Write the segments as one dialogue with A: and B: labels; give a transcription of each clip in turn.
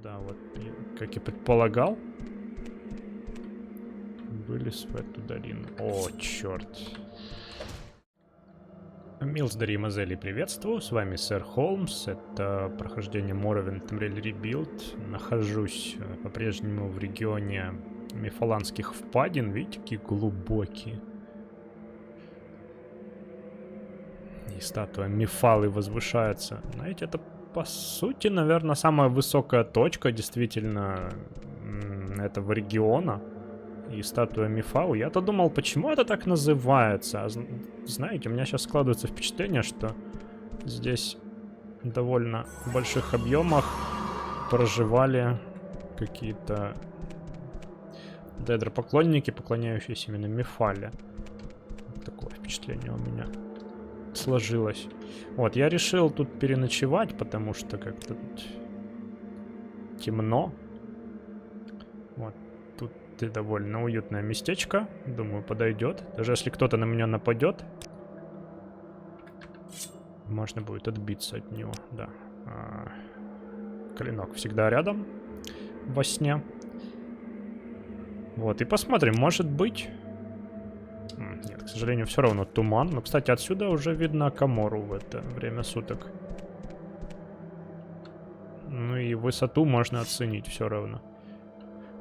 A: Да, вот, как и предполагал. Вылез в эту долину. О, черт. Милздари и Мазели, приветствую. С вами сэр Холмс. Это прохождение Morrowind Tamriel Rebuild. Нахожусь по-прежнему в регионе Мифаланских впадин. Видите, какие глубокие. И статуя Мифалы возвышается. Знаете, это по сути, наверное, самая высокая точка действительно этого региона. И статуя Мифал. Я-то думал, почему это так называется. Знаете, у меня сейчас складывается впечатление, что здесь в довольно больших объемах проживали какие-то дедропоклонники, поклоняющиеся именно Мифале. Такое впечатление у меня сложилось. Вот, я решил тут переночевать, потому что как-то тут темно. Вот. Довольно уютное местечко. Думаю, подойдет. Даже если кто-то на меня нападет, можно будет отбиться от него. Да. Клинок всегда рядом во сне. Вот, и посмотрим, может быть... Нет, к сожалению, все равно туман. Но, кстати, отсюда уже видно Камору в это время суток. Ну и высоту можно оценить все равно.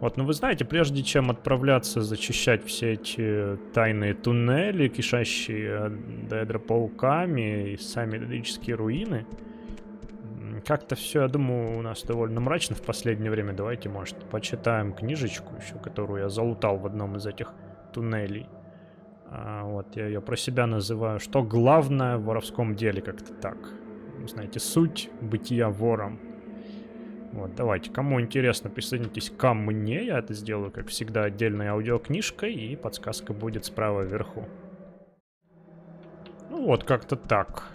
A: Вот, ну вы знаете, прежде чем отправляться зачищать все эти тайные туннели, кишащие дедропауками и сами дедические руины, как-то все, я думаю, у нас довольно мрачно в последнее время. Давайте, может, почитаем книжечку еще, которую я залутал в одном из этих туннелей. Вот, я ее про себя называю «Что главное в воровском деле?» Как-то так. Вы знаете, суть бытия вором. Вот, давайте, кому интересно, присоединитесь ко мне. Я это сделаю, как всегда, отдельной аудиокнижкой, и подсказка будет справа вверху. Ну вот, как-то так.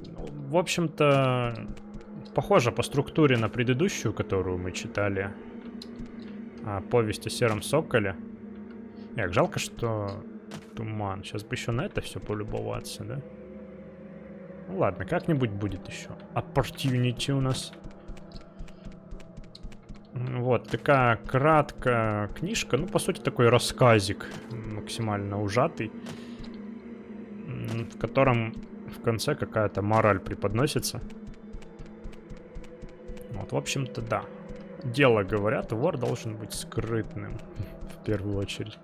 A: В общем-то, похоже по структуре на предыдущую, которую мы читали. Повесть о Сером Соколе. Эх, жалко, что туман. Сейчас бы еще на это все полюбоваться, да? Ну ладно, как-нибудь будет еще. Opportunity у нас. Вот, такая краткая книжка. Ну, по сути, такой рассказик. Максимально ужатый. В котором в конце какая-то мораль преподносится. Вот, в общем-то, да. Дело, говорят, вор должен быть скрытным. В первую очередь.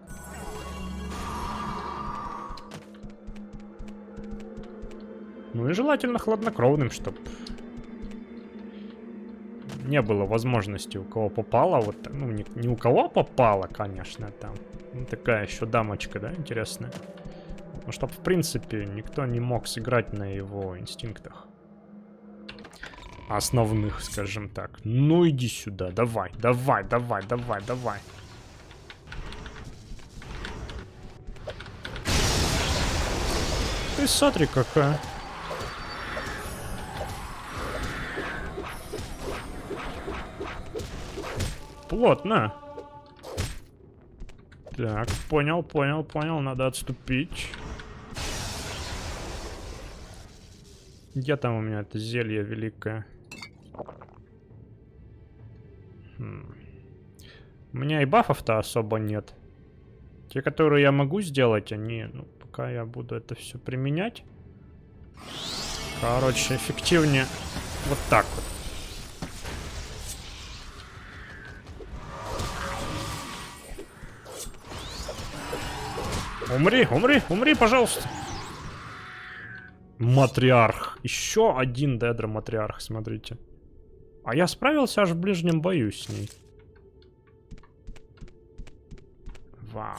A: Ну и желательно хладнокровным, чтобы не было возможности у кого попало. Вот, ну, не у кого попало, конечно, там. Ну, такая еще дамочка, да, интересная. Ну, чтобы, в принципе, никто не мог сыграть на его инстинктах. Основных, скажем так. Ну, иди сюда, давай, давай, давай, давай, давай. Ты смотри, какая. Плотно. Так, понял. Надо отступить. Где там у меня это зелье великое? У меня и бафов-то особо нет. Те, которые я могу сделать, они... Ну, пока я буду это все применять. Короче, эффективнее вот так вот. Умри, пожалуйста. Матриарх. Еще один дедро-матриарх, смотрите. А я справился аж в ближнем бою с ней. Вау.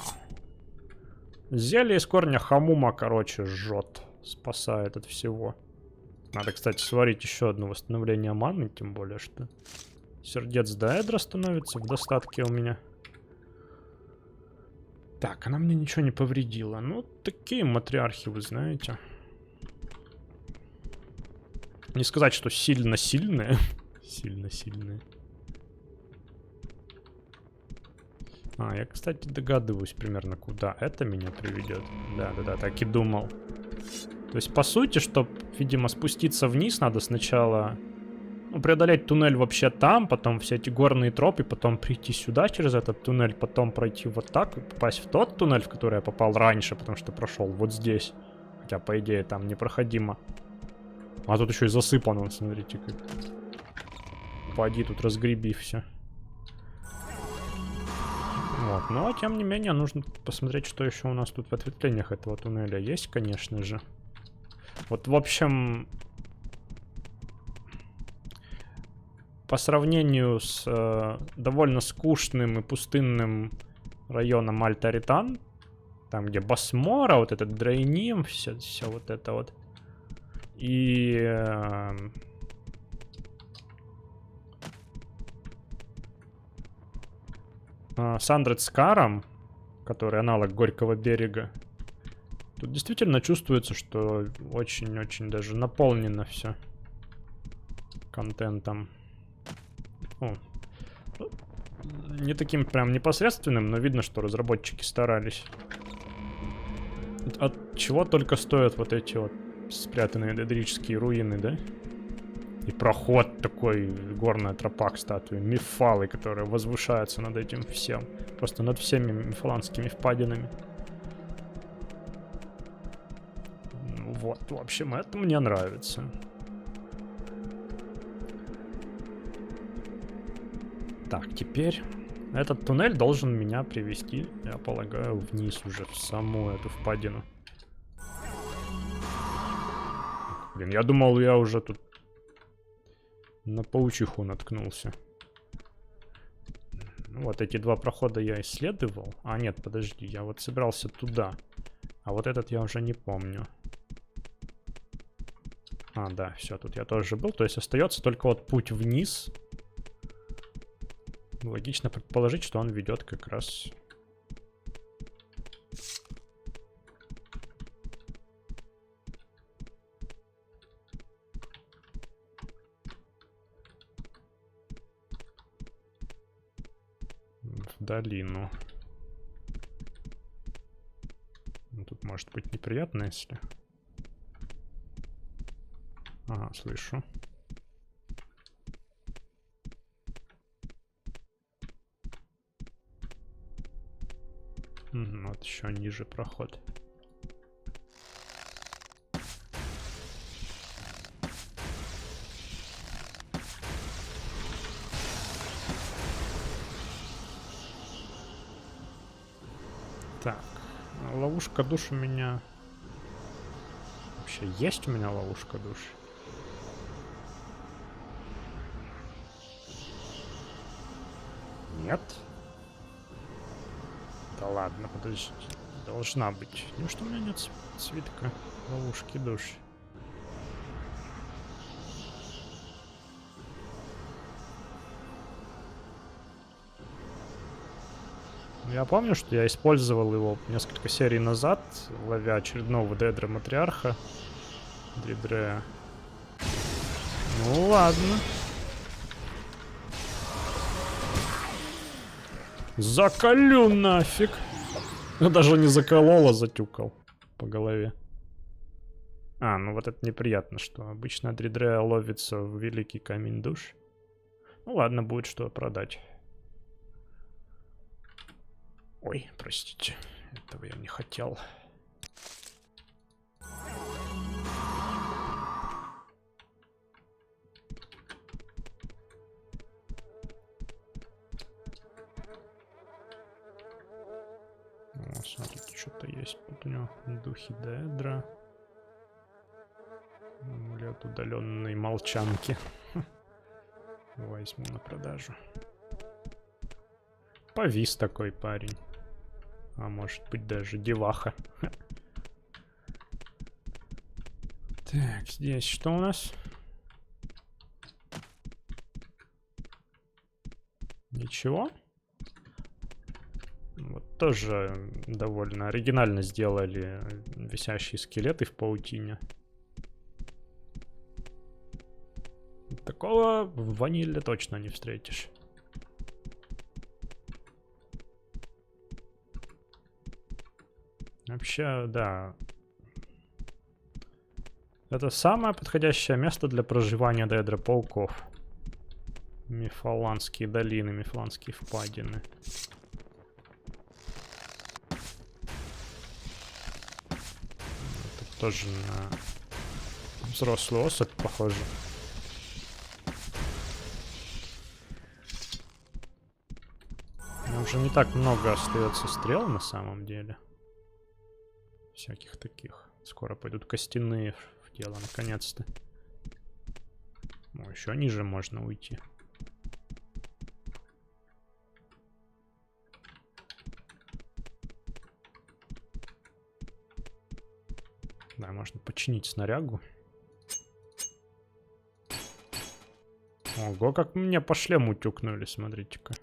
A: Зелье из корня хамума, короче, жжет. Спасает от всего. Надо, кстати, сварить еще одно восстановление маны, тем более, что сердец дедро становится в достатке у меня. Так, она мне ничего не повредила. Ну, такие матриархи, вы знаете. Не сказать, что сильно-сильные. Сильно-сильные. Я, кстати, догадываюсь примерно, куда это меня приведет. Да, так и думал. То есть, по сути, чтобы, видимо, спуститься вниз, надо сначала Ну, преодолеть туннель вообще там, потом все эти горные тропы, потом прийти сюда через этот туннель, потом пройти вот так и попасть в тот туннель, в который я попал раньше, потому что прошел вот здесь. Хотя, по идее, там непроходимо. А тут еще и засыпан, вон, смотрите, как. Пойди тут разгреби все. Вот, но тем не менее нужно посмотреть, что еще у нас тут в ответвлениях этого туннеля есть, конечно же. Вот, в общем, по сравнению с довольно скучным и пустынным районом Альта-Ритан, там, где Басмора, вот этот Дрейним, все вот это вот, и Сандред Скаром, который аналог Горького берега, тут действительно чувствуется, что очень-очень даже наполнено все контентом. О, не таким прям непосредственным, но видно, что разработчики старались. От чего только стоят вот эти вот спрятанные дедрические руины, да? И проход такой, горная тропа к статуе, мифалы, которые возвышаются над этим всем. Просто над всеми мифаланскими впадинами. Ну вот, в общем, это мне нравится. Так, теперь этот туннель должен меня привести, я полагаю, вниз уже, в саму эту впадину. Блин, я думал, я уже тут на паучиху наткнулся. Ну, вот эти два прохода я исследовал. А, нет, подожди, я вот собирался туда. А вот этот я уже не помню. А, да, все, тут я тоже был. То есть остается только вот путь вниз. Логично предположить, что он ведет как раз... в долину. Ну, тут может быть неприятно, если... Ага, слышу. Вот еще ниже проход. Так, ловушка душ у меня... Вообще есть у меня ловушка душ? Нет? Да ладно, подожди. Должна быть. Неужто у меня нет свитка ловушки душ? Я помню, что я использовал его несколько серий назад, ловя очередного Деедра Матриарха. Дридрея. Ну ладно. Заколю нафиг. Я даже не заколол, а затюкал по голове. А, ну вот это неприятно, что обычно Дридрея ловится в Великий Камень Душ. Ну ладно, будет что продать. Ой, простите, этого я не хотел. О, смотрите, что-то есть. Вот у него духи Деедра. Амулет удаленной молчанки. Возьму на продажу. Повис такой парень. А может быть даже деваха. Так, здесь что у нас? Ничего. Вот тоже довольно оригинально сделали висящие скелеты в паутине. Такого в ваниле точно не встретишь. Вообще, да. Это самое подходящее место для проживания Деедра пауков. Мифаланские долины, мифаланские впадины. Это тоже на взрослую особь похоже. Уже не так много остается стрел на самом деле. Всяких таких. Скоро пойдут костяные в дело, наконец-то. О, еще ниже можно уйти. Да, можно починить снарягу. Ого, как мне по шлему тюкнули, смотрите-ка.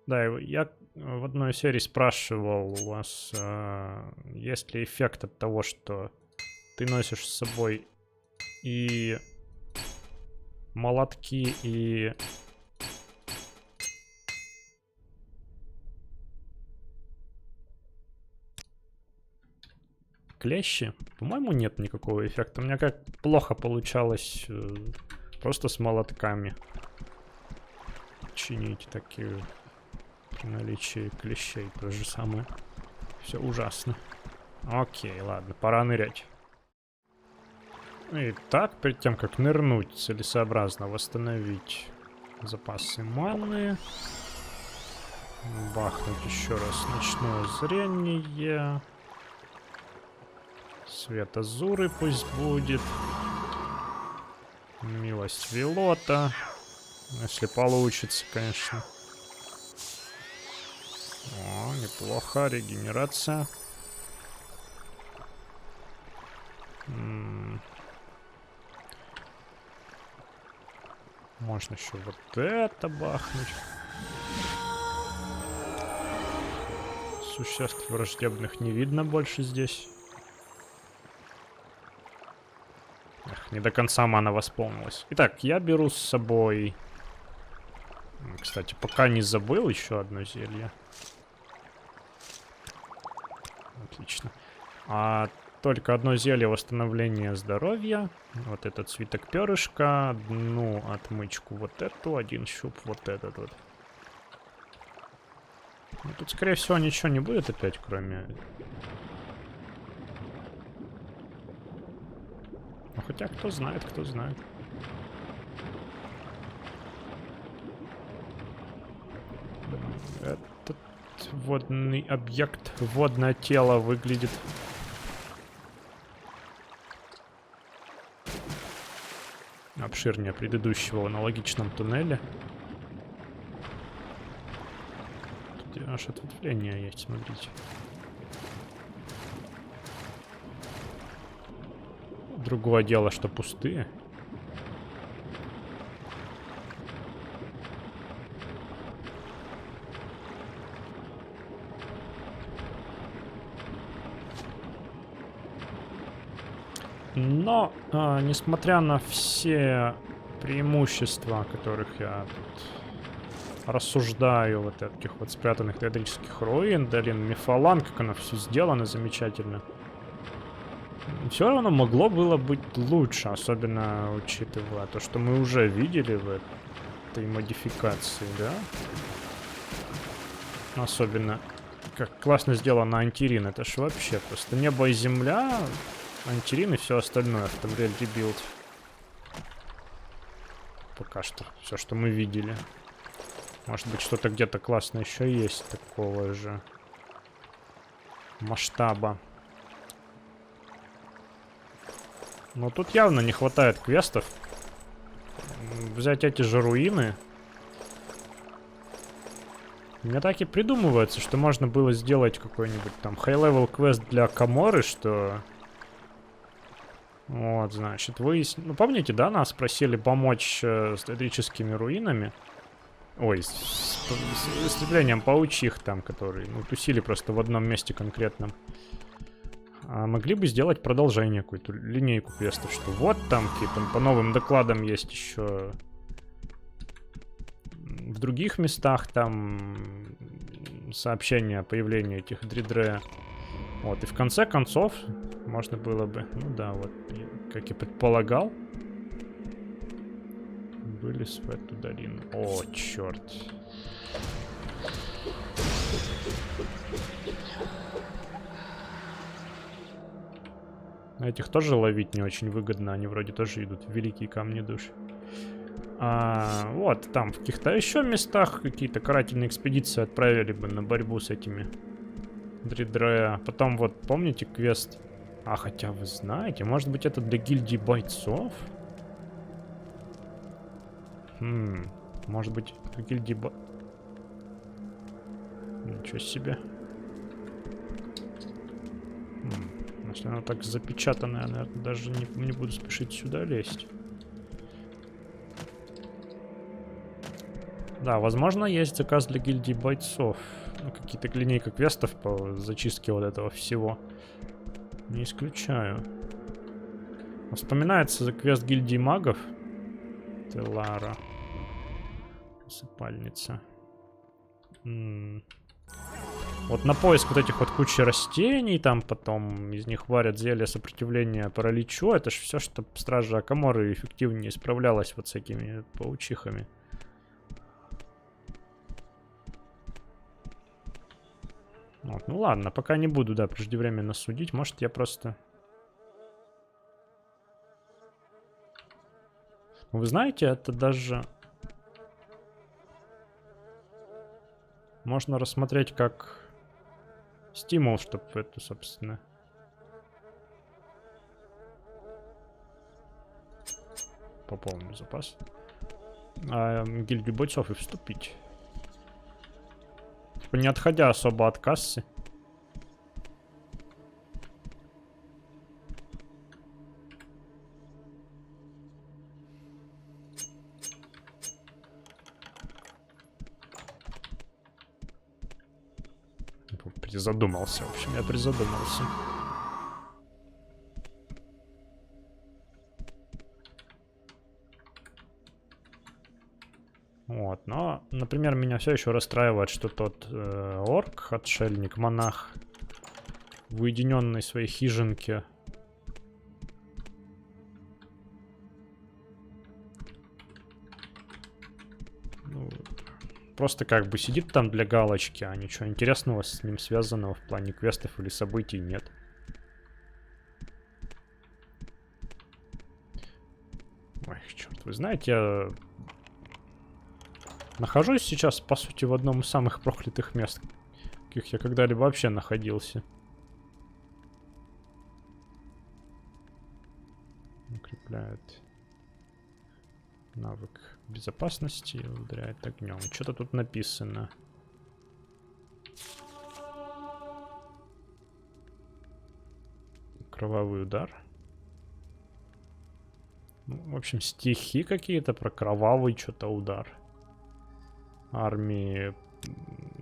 A: Да, я в одной серии спрашивал у вас, есть ли эффект от того, что ты носишь с собой и молотки, и клещи? По-моему, нет никакого эффекта. У меня как плохо получалось просто с молотками чинить такие... При наличии клещей то же самое. Все ужасно. Окей, ладно, пора нырять. Итак, перед тем, как нырнуть, целесообразно восстановить запасы маны. Бахнуть еще раз ночное зрение. Свет Азуры пусть будет. Милость Велота. Если получится, конечно. О, неплохо, регенерация. Можно еще вот это бахнуть. Существ враждебных не видно больше здесь. Эх, не до конца мана восполнилась. Итак, я беру с собой... Кстати, пока не забыл, еще одно зелье. Отлично. Только одно зелье восстановления здоровья. Вот этот свиток перышка. Одну отмычку вот эту. Один щуп вот этот вот. Ну, тут, скорее всего, ничего не будет опять, кроме... Ну, хотя, кто знает, кто знает. Этот водный объект, водное тело выглядит... обширнее предыдущего в аналогичном туннеле. Тут аж ответвление есть, смотрите. Другое дело, что пустые. Но, несмотря на все преимущества, о которых я тут рассуждаю, вот таких вот спрятанных театрических руин, долин Мифалан, как оно все сделано замечательно, все равно могло было быть лучше, особенно учитывая то, что мы уже видели в этой модификации, да? Особенно, как классно сделано Антирин, это ж вообще просто небо и земля... Антирин и все остальное в Tamriel Rebuild. Пока что. Все, что мы видели. Может быть, что-то где-то классно еще есть такого же масштаба. Но тут явно не хватает квестов. Взять эти же руины. Мне так и придумывается, что можно было сделать какой-нибудь там high-level квест для Каморы, что... Вот, значит, ну, помните, да, нас просили помочь с театрическими руинами? Ой, с истреблением паучих там, которые, ну, тусили просто в одном месте конкретном. А могли бы сделать продолжение, какую-то линейку квестов, что вот там какие-то по новым докладам есть еще в других местах там сообщения о появлении этих дридре. Вот, и в конце концов можно было бы, ну да, вот, как и предполагал, вылез в эту долину. О, черт. Этих тоже ловить не очень выгодно. Они вроде тоже идут в великие камни душ. Вот там в каких-то еще местах какие-то карательные экспедиции отправили бы на борьбу с этими Дридрея. Потом вот, помните квест? Хотя вы знаете, может быть это для гильдии бойцов? Может быть для гильдии Ничего себе. Если оно так запечатано, я, наверное, даже не буду спешить сюда лезть. Да, возможно, есть заказ для гильдии бойцов. Ну, какие-то линейка квестов по зачистке вот этого всего. Не исключаю. Вспоминается за квест гильдии магов. Телара. Усыпальница. Вот на поиск вот этих вот кучи растений, там потом из них варят зелья сопротивления параличу. Это ж все, чтобы стража Акаморы эффективнее справлялась вот с этими паучихами. Вот, ну ладно, пока не буду, да, преждевременно судить. Может, я просто... Вы знаете, это даже... Можно рассмотреть как стимул, чтобы это, собственно... Пополню запас. Гильдию бойцов и вступить. Типа не отходя особо от кассы. Призадумался, в общем, я призадумался. Вот, но, например, меня все еще расстраивает, что тот орк, отшельник, монах в уединенной своей хижинке просто как бы сидит там для галочки, а ничего интересного с ним связанного в плане квестов или событий нет. Ой, черт, вы знаете, я нахожусь сейчас, по сути, в одном из самых проклятых мест, в каких я когда-либо вообще находился. Укрепляет навык безопасности, ударяет огнем. Что-то тут написано. Кровавый удар. Ну, в общем, стихи какие-то про кровавый что-то удар. Армии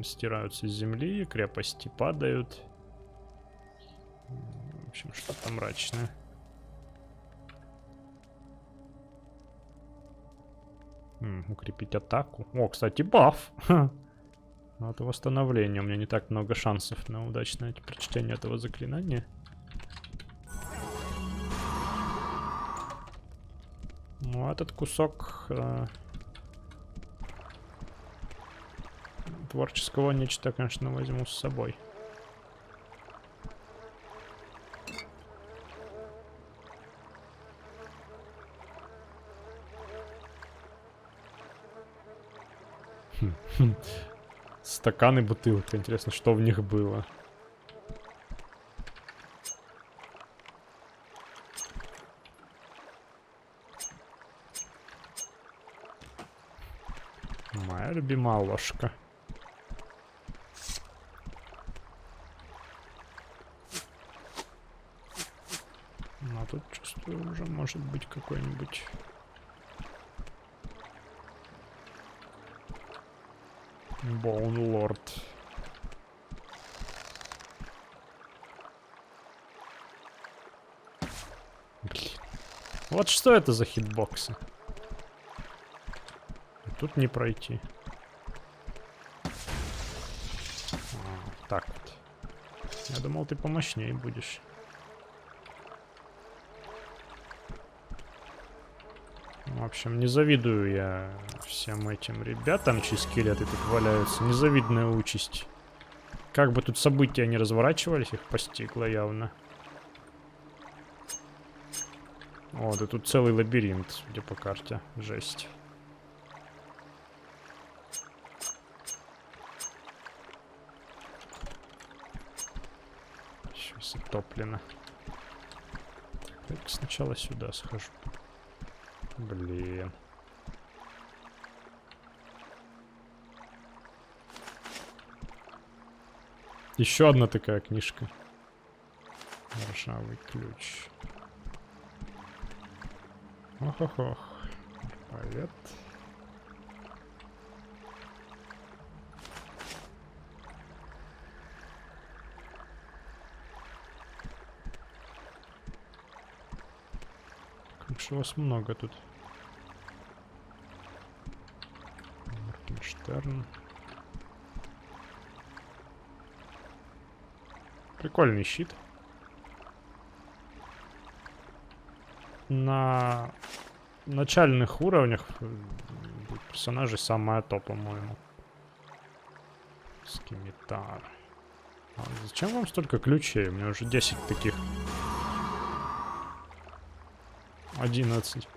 A: стираются с земли, крепости падают. В общем, что-то мрачное. Укрепить атаку. О, кстати, баф. Это восстановление. У меня не так много шансов на удачное прочтение этого заклинания. Ну, этот кусок творческого нечто, конечно, возьму с собой. Стаканы, бутылка. Интересно, что в них было. Моя любимая ложка. А тут, чувствую, уже может быть какой-нибудь... Боунлорд. Блин. Вот что это за хитбоксы? Тут не пройти. Так вот. Я думал, ты помощнее будешь. общем, не завидую я всем этим ребятам, чьи скелеты тут валяются. Незавидная участь. Как бы тут события не разворачивались, их постигло явно. О, да тут целый лабиринт, судя по карте. Жесть. Еще затоплено. Так, сначала сюда схожу. Блин. Еще одна такая книжка. Ржавый ключ. Ох-ох-ох. Привет. Как же вас много тут. Моргенштерн. Прикольный щит. На начальных уровнях персонажей самая то, по-моему. Скимитар. А зачем вам столько ключей? У меня уже 10 таких. 11.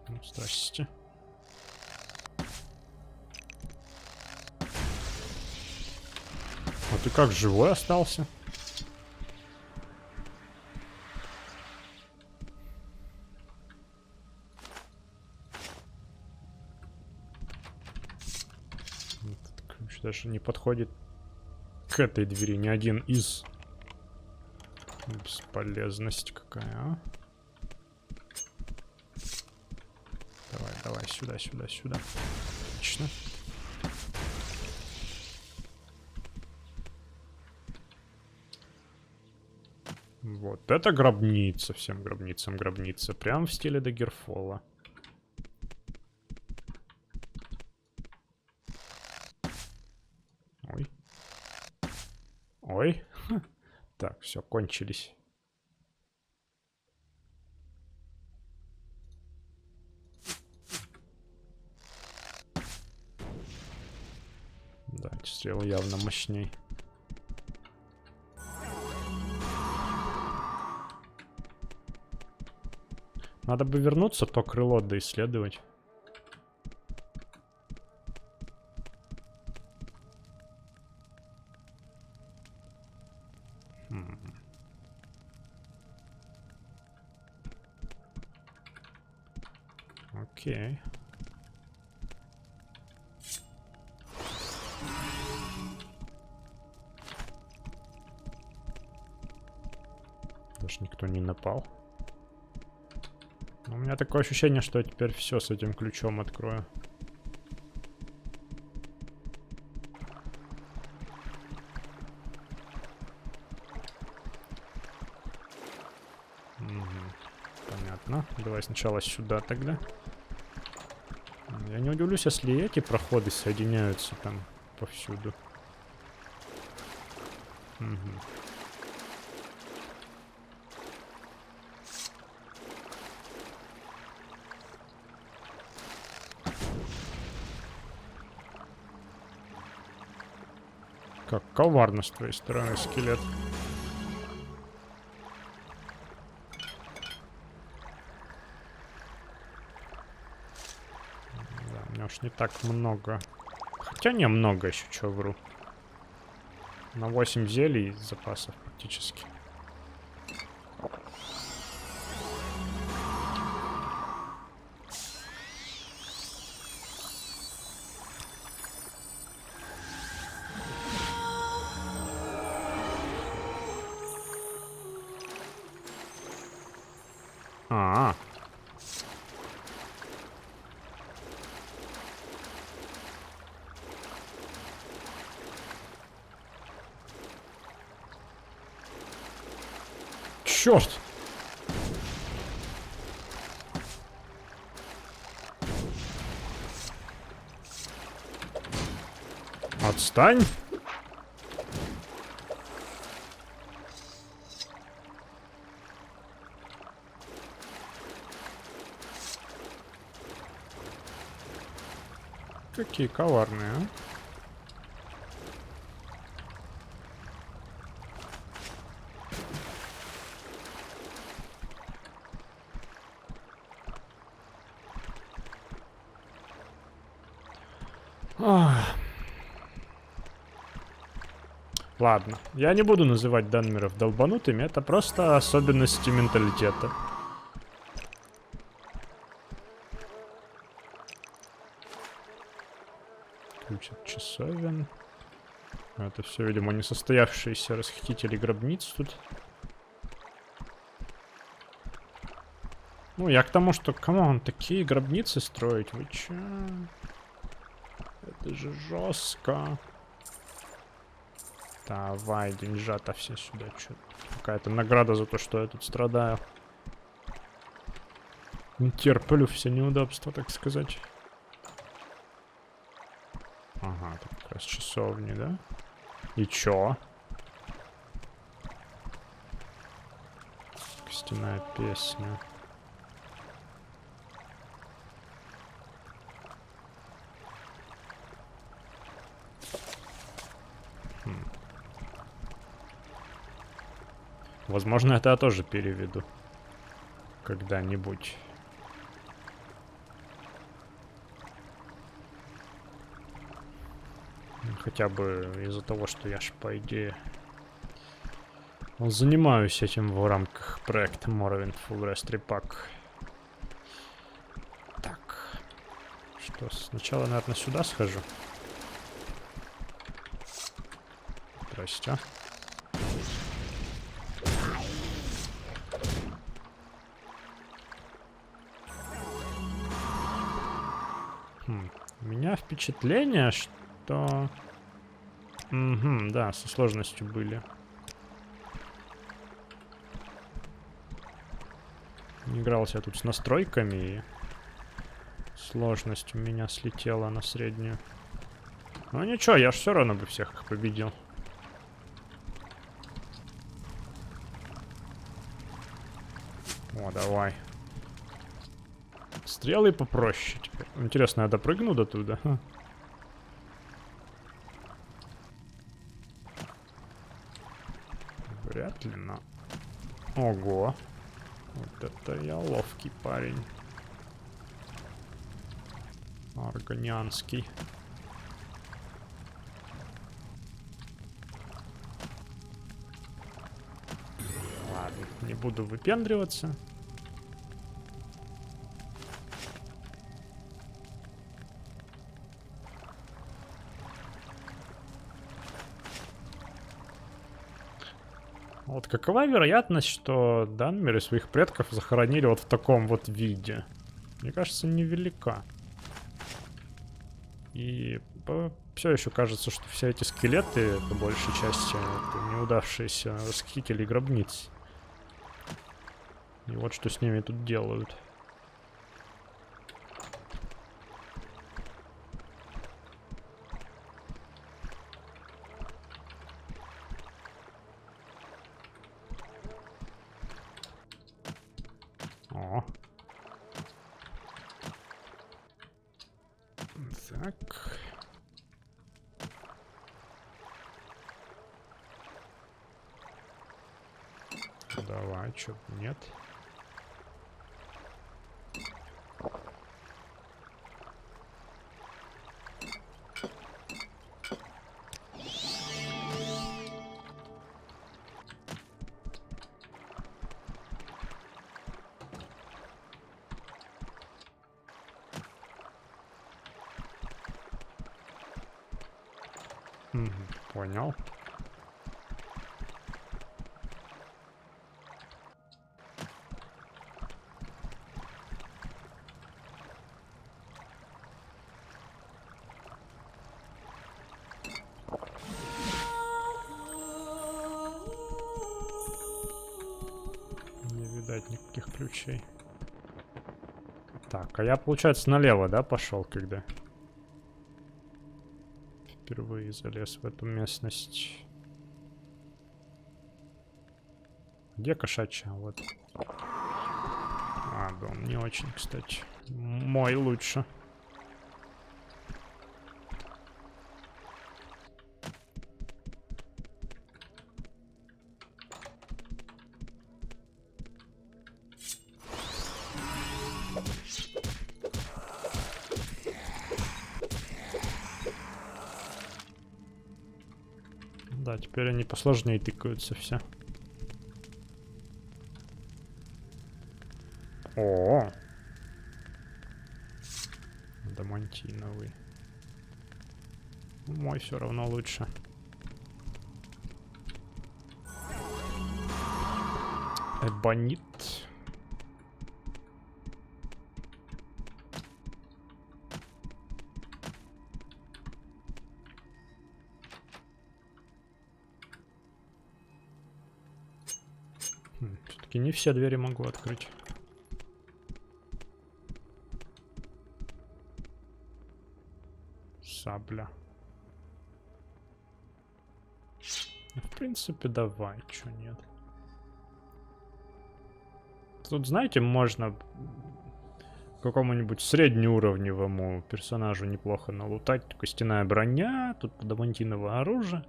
A: Ну, здрасте. А ты как, живой остался? Этот ключ даже не подходит к этой двери. Ни один из. Бесполезность какая, а? Давай, давай, сюда, сюда, сюда. Отлично. Вот это гробница, всем гробницам гробница. Прям в стиле Даггерфолла. Ой. Ой. Так, все, кончились. Да, эти стрелы явно мощней. Надо бы вернуться, то крыло доисследовать. Окей. Даже никто не напал. У меня такое ощущение, что я теперь все с этим ключом открою. Понятно. Давай сначала сюда тогда. Я не удивлюсь, если эти проходы соединяются там повсюду. Угу. Как коварно с твоей стороны, скелет. Да, у меня уж не так много. Хотя не много еще, чё вру. На 8 зелий запасов практически. А-а-а. Черт! Отстань! Какие коварные, а? Ладно, я не буду называть данмеров долбанутыми, это просто особенности менталитета. Ключ от часовен. Это все, видимо, несостоявшиеся расхитители гробниц тут. Ну, я к тому, что, камон, такие гробницы строить, вы чё? Это же жестко. Давай, деньжата все сюда, чё? Какая-то награда за то, что я тут страдаю. Терплю все неудобства, так сказать. Ага, тут как раз часовни, да? И чё? Костяная песня. Возможно, это я тоже переведу. Когда-нибудь. Хотя бы из-за того, что я ж, по идее, занимаюсь этим в рамках проекта Morrowind Full Rest Repack. Так. Что, сначала, наверное, сюда схожу. Здрасте. У меня впечатление, что... Угу, да, со сложностью были. Игрался я тут с настройками, и сложность у меня слетела на среднюю. Ну ничего, я ж все равно бы всех их победил. О, давай. Стрелы попроще теперь. Интересно, я допрыгну до туда? Вряд ли, но... Ого. Вот это я ловкий парень. Органианский. Ладно, не буду выпендриваться. Вот какова вероятность, что данмеры своих предков захоронили вот в таком вот виде? Мне кажется, невелика. И все еще кажется, что все эти скелеты, по большей части, это неудавшиеся расхитители гробниц. И вот что с ними тут делают. О. Так. Давай, чё, нет. Понял. Не видать никаких ключей. Так, а я, получается, налево, да, пошел, когда впервые залез в эту местность. Где кошачья? Вот. А, дом не очень, кстати. Мой лучше. Да, теперь они посложнее тыкаются все. О, адамантиновый. Мой все равно лучше. Эбонит. Все-таки не все двери могу открыть. Сабля. В принципе, давай, чё нет. Тут, знаете, можно какому-нибудь среднеуровневому персонажу неплохо налутать. Костяная броня, тут адамантиновое оружие.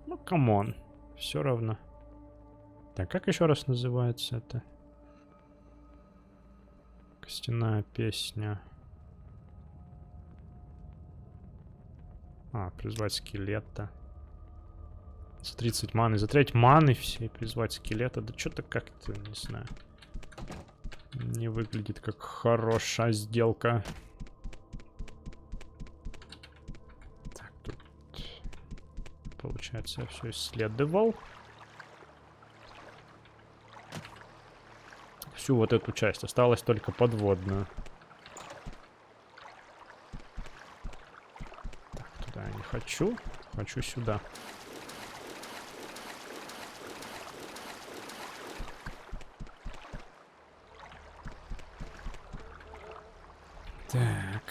A: Ну, камон, все равно. Так, как еще раз называется это? Костяная песня. А, призвать скелета. За 30 маны. Затрять маны все и призвать скелета. Да что-то как-то, не знаю. Не выглядит как хорошая сделка. Так, тут... Получается, я все исследовал. Всю вот эту часть. Осталось только подводную. Так, туда я не хочу. Хочу сюда. Так.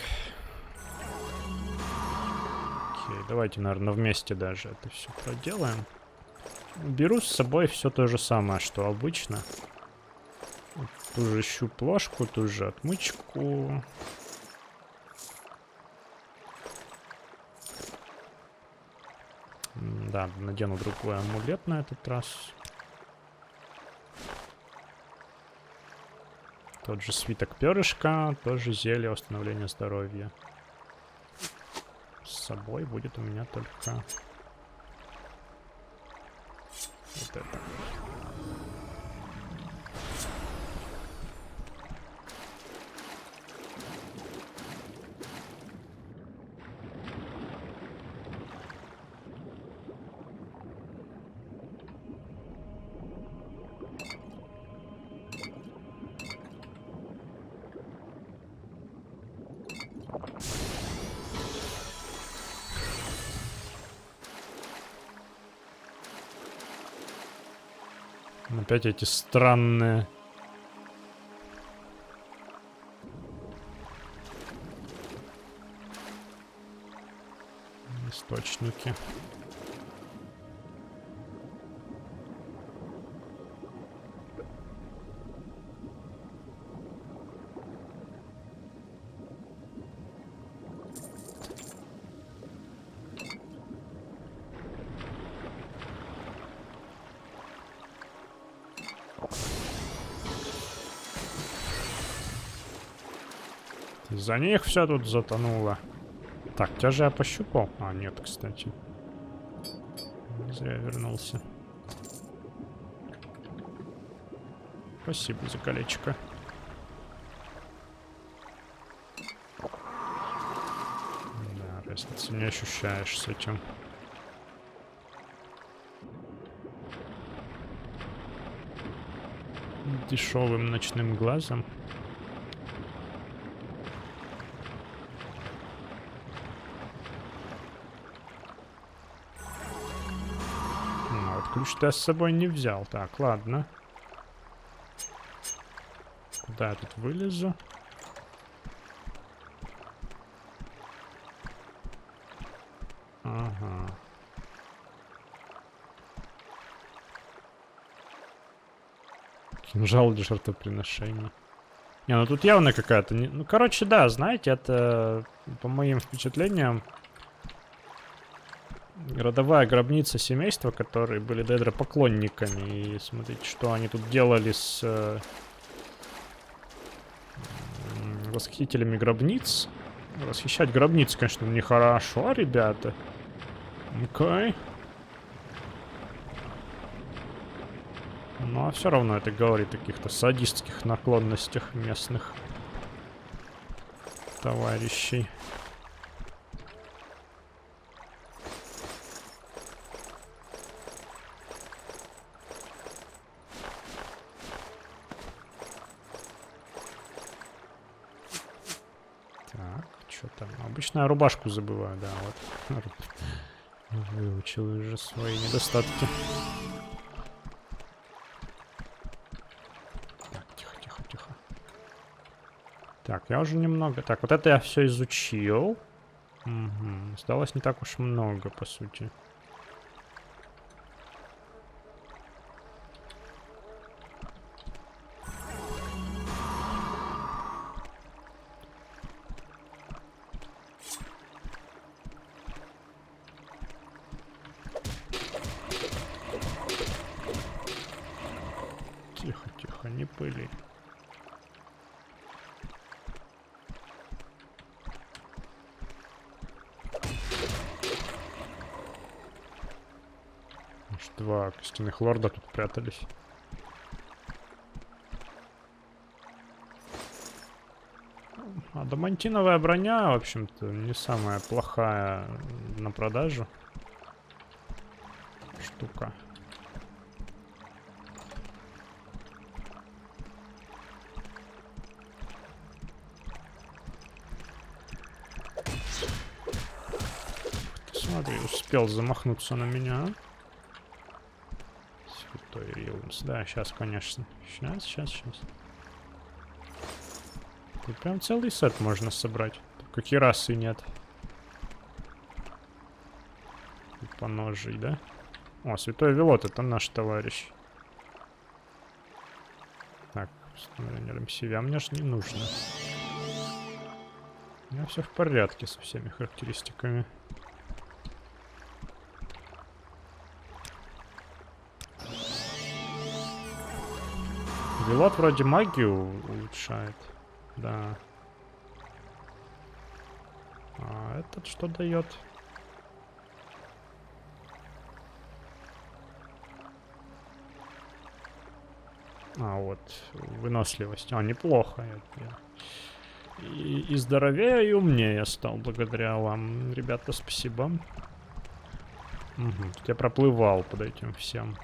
A: Окей, давайте, наверное, вместе даже это все проделаем. Беру с собой все то же самое, что обычно. Ту же щуп-ложку, ту же отмычку. Да, надену другой амулет на этот раз. Тот же свиток перышка, тоже зелье восстановления здоровья. С собой будет у меня только вот это. Опять эти странные источники. За них все тут затонуло. Так, тебя же я пощупал. А, нет, кстати. Зря я вернулся. Спасибо за колечко. Да, разницы не ощущаешь с этим. Дешевым ночным глазом. Ключ я с собой не взял. Так, ладно. Куда я тут вылезу? Ага. Кинжал для жертвоприношений. Не, ну тут явно какая-то... Ну, короче, да, знаете, это, по моим впечатлениям, родовая гробница семейства, которые были Дейдра-поклонниками. И смотрите, что они тут делали с восхитителями гробниц. Расхищать гробницы, конечно, нехорошо, ребята. Окей. Но все равно это говорит о каких-то садистских наклонностях местных товарищей. Так, что там? Обычно я рубашку забываю, да, вот. Выучил уже свои недостатки. Так, тихо, тихо, тихо. Так, я уже немного... Так, вот это я все изучил. Угу. Осталось не так уж много, по сути. Тихо, тихо, не пыли. Аж два костяных лорда тут прятались. Адамантиновая броня, в общем-то, не самая плохая на продажу штука. Ты смотри, успел замахнуться на меня. Святой Рилмс. Да, сейчас, конечно. Сейчас. Тут прям целый сет можно собрать. Только кирасы нет. И поножей, да? О, Святой Велот, это наш товарищ. Так, а мне ж не нужно. У меня все в порядке со всеми характеристиками. Велот вроде магию улучшает. Да. А этот что дает? А, вот, выносливость. А, неплохо. И здоровее, и умнее стал благодаря вам. Ребята, спасибо. Угу, я проплывал под этим всем.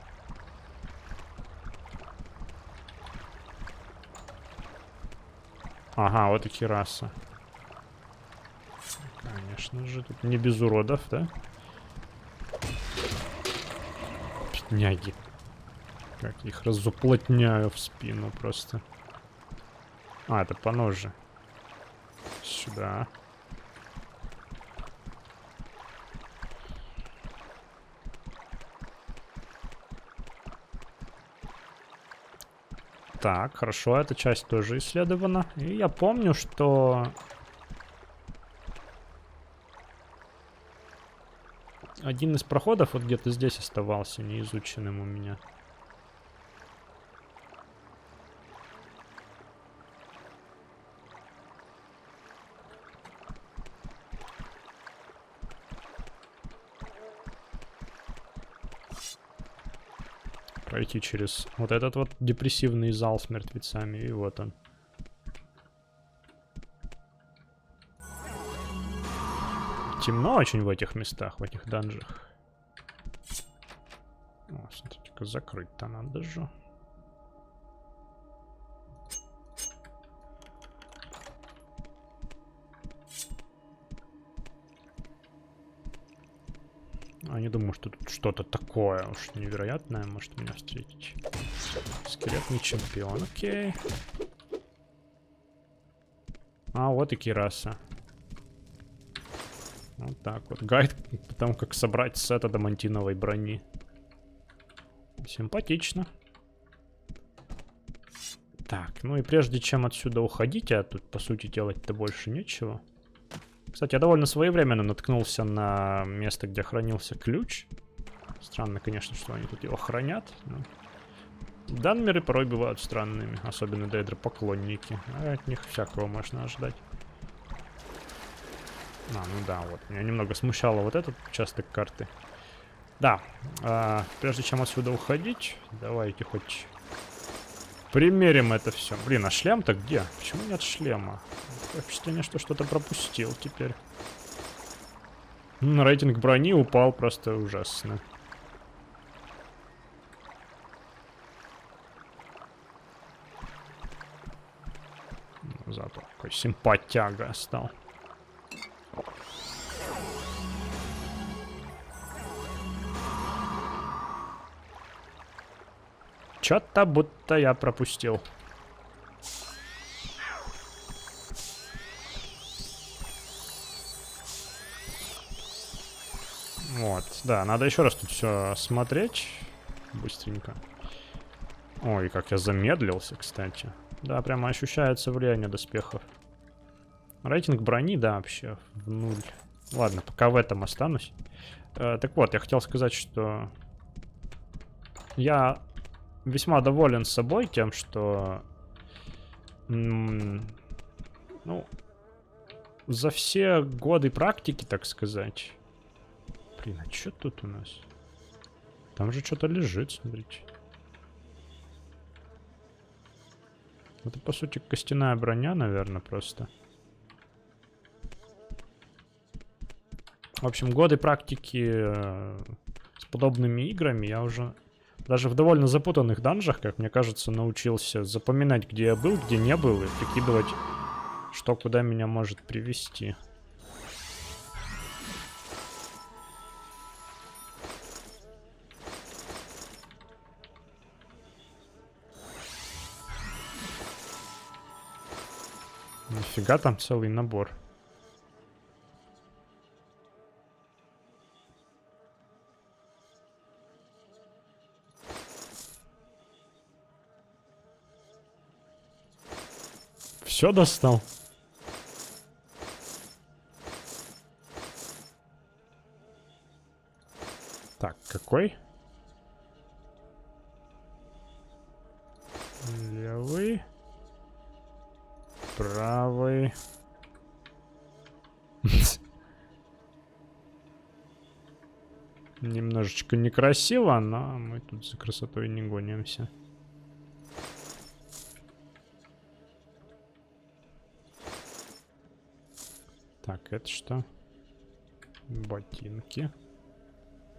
A: Ага, вот и кираса. Конечно же, тут не без уродов, да? Пятняги. Как их разуплотняю в спину просто. А, это поножи. Сюда. Так, хорошо, эта часть тоже исследована. И я помню, что... один из проходов вот где-то здесь оставался неизученным у меня. Пройти через вот этот вот депрессивный зал с мертвецами, и вот он. Темно очень в этих местах, в этих данжах. О, смотрите-ка, закрыть-то надо же. А не думаю, что тут что-то такое уж невероятное может меня встретить. Скелетный чемпион, окей. А, вот и кираса. Вот так вот. Гайд по тому, как собрать сет адамантиновой брони. Симпатично. Так, ну и прежде чем отсюда уходить, а тут, по сути, делать-то больше нечего. Кстати, я довольно своевременно наткнулся на место, где хранился ключ. Странно, конечно, что они тут его хранят. Но... данмеры порой бывают странными, особенно дейдро-поклонники. А от них всякого можно ожидать. А, ну да, вот. Меня немного смущало вот этот участок карты. Да, прежде чем отсюда уходить, давайте хоть примерим это все. Блин, а шлем-то где? Почему нет шлема? Такое впечатление, что что-то пропустил теперь. Рейтинг брони упал просто ужасно. Зато какой симпатяга стал. Чё-то будто я пропустил. Вот, да, надо еще раз тут все осмотреть быстренько. Ой, как я замедлился, кстати. Да, прямо ощущается влияние доспехов. Рейтинг брони, да, вообще в нуль. Ладно, пока в этом останусь. Так вот, я хотел сказать, что я весьма доволен собой тем, что ну, за все годы практики, так сказать. Блин, а что тут у нас? Там же что-то лежит, смотрите. Это, по сути, костяная броня, наверное, просто. В общем, годы практики с подобными играми я уже даже в довольно запутанных данжах, как мне кажется, научился запоминать, где я был, где не был, и прикидывать, что куда меня может привести. Нифига там целый набор. Все достал. Так, какой? Левый. Правый. Немножечко некрасиво, но мы тут за красотой не гонимся. Так, это что? Ботинки.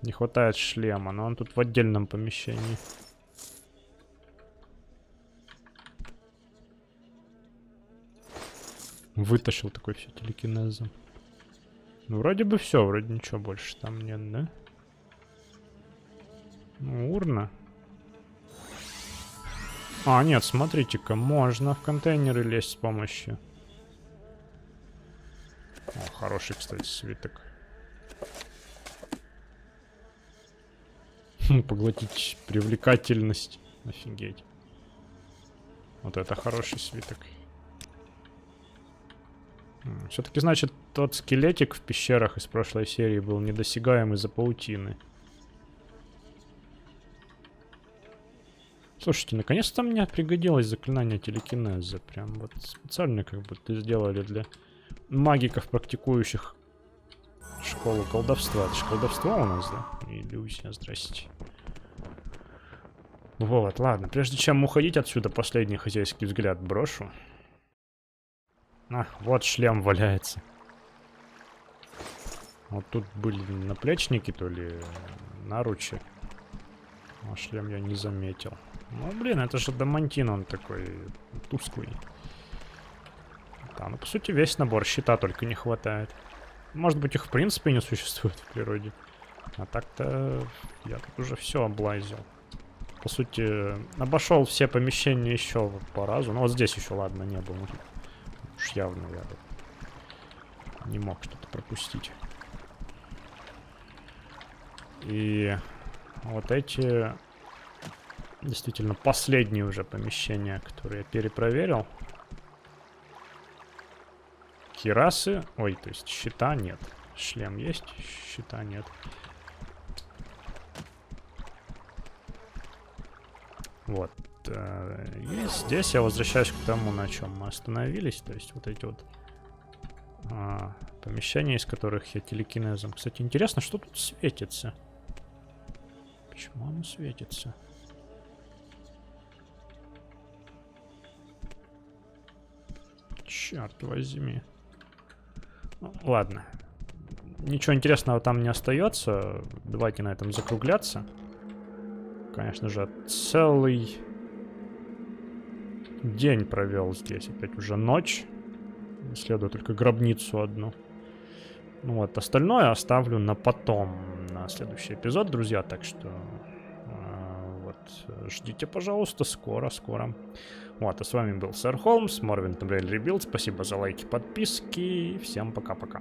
A: Не хватает шлема, но он тут в отдельном помещении. Вытащил такой все телекинезом. Ну, вроде бы все, вроде ничего больше там нет, да? Ну, урна. А, нет, смотрите-ка, можно в контейнеры лезть с помощью. О, хороший, кстати, свиток. Поглотить привлекательность. Офигеть. Вот это хороший свиток. Все-таки, значит, тот скелетик в пещерах из прошлой серии был недосягаем из-за паутины. Слушайте, наконец-то мне пригодилось заклинание телекинеза. Прям вот специально как будто сделали для магиков, практикующих школу колдовства. Это же колдовство у нас, да? Иллюзия, здрасте. Вот, ладно. Прежде чем уходить отсюда, последний хозяйский взгляд брошу. А, вот шлем валяется. Вот тут были наплечники, то ли наручи. А шлем я не заметил. Ну, блин, это же Адамантин, он такой тусклый. Да, ну, по сути, весь набор, щита только не хватает. Может быть, их в принципе не существует в природе. А так-то я тут уже все облазил. По сути, обошел все помещения еще по разу. Ну, вот здесь еще, ладно, не было. Ну, уж явно я не мог что-то пропустить. И вот эти действительно последние уже помещения, которые я перепроверил. Кирасы. Ой, то есть щита нет. Шлем есть, щита нет. Вот. И здесь я возвращаюсь к тому, на чем мы остановились. То есть вот эти вот помещения, из которых я телекинезом. Кстати, интересно, что тут светится? Почему оно светится? Черт возьми. Ну, ладно. Ничего интересного там не остается. Давайте на этом закругляться. Конечно же, целый день провел здесь. Опять уже ночь. Исследую только гробницу одну. Ну вот, остальное оставлю на потом, на следующий эпизод, друзья. Так что вот, ждите, пожалуйста, скоро. Вот, а с вами был Сэр Холмс, Morrowind Tomb Raider Rebuild. Спасибо за лайки, подписки. Всем пока-пока.